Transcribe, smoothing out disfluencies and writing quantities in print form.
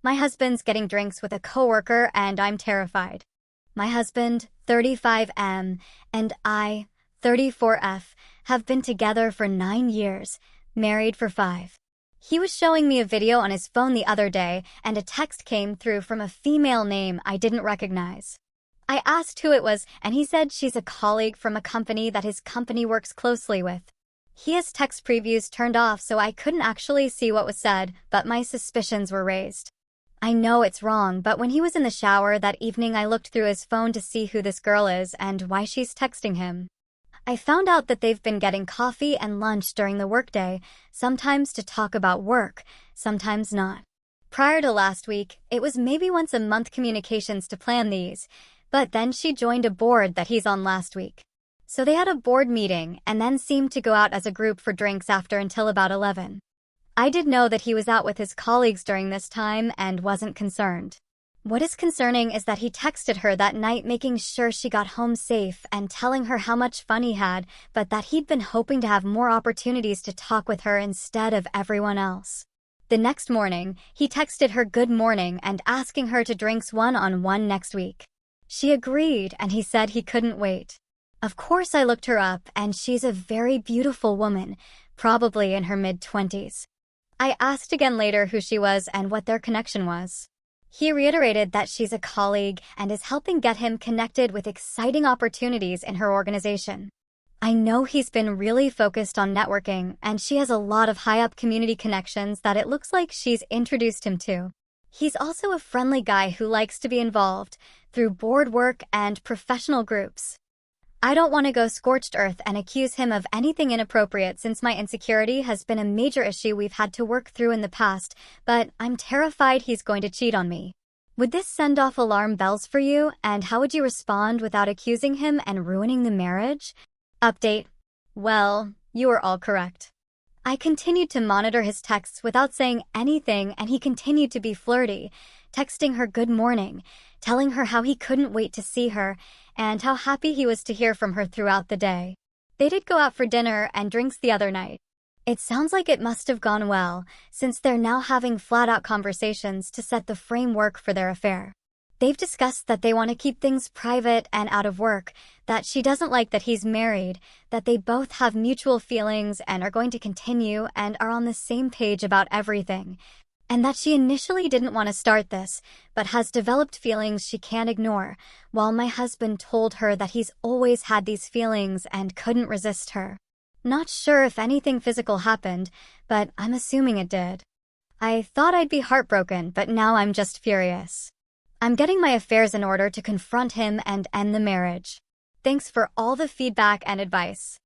My husband's getting drinks with a coworker and I'm terrified. My husband, 35M, and I, 34F, have been together for 9 years, married for 5. He was showing me a video on his phone the other day and a text came through from a female name I didn't recognize. I asked who it was and he said she's a colleague from a company that his company works closely with. He has text previews turned off so I couldn't actually see what was said, but my suspicions were raised. I know it's wrong, but when he was in the shower that evening I looked through his phone to see who this girl is and why she's texting him. I found out that they've been getting coffee and lunch during the workday, sometimes to talk about work, sometimes not. Prior to last week, it was maybe once a month communications to plan these, but then she joined a board that he's on last week. So they had a board meeting and then seemed to go out as a group for drinks after until about 11. I did know that he was out with his colleagues during this time and wasn't concerned. What is concerning is that he texted her that night making sure she got home safe and telling her how much fun he had, but that he'd been hoping to have more opportunities to talk with her instead of everyone else. The next morning, he texted her good morning and asking her to drinks one-on-one next week. She agreed and he said he couldn't wait. Of course I looked her up and she's a very beautiful woman, probably in her mid-20s. I asked again later who she was and what their connection was. He reiterated that she's a colleague and is helping get him connected with exciting opportunities in her organization. I know he's been really focused on networking and she has a lot of high-up community connections that it looks like she's introduced him to. He's also a friendly guy who likes to be involved through board work and professional groups. I don't want to go scorched earth and accuse him of anything inappropriate since my insecurity has been a major issue we've had to work through in the past, but I'm terrified he's going to cheat on me. Would this send off alarm bells for you, and how would you respond without accusing him and ruining the marriage? Update. Well, you are all correct. I continued to monitor his texts without saying anything and he continued to be flirty, texting her good morning, telling her how he couldn't wait to see her, and how happy he was to hear from her throughout the day. They did go out for dinner and drinks the other night. It sounds like it must have gone well, since they're now having flat-out conversations to set the framework for their affair. They've discussed that they want to keep things private and out of work, that she doesn't like that he's married, that they both have mutual feelings and are going to continue and are on the same page about everything, and that she initially didn't want to start this, but has developed feelings she can't ignore, while my husband told her that he's always had these feelings and couldn't resist her. Not sure if anything physical happened, but I'm assuming it did. I thought I'd be heartbroken, but now I'm just furious. I'm getting my affairs in order to confront him and end the marriage. Thanks for all the feedback and advice.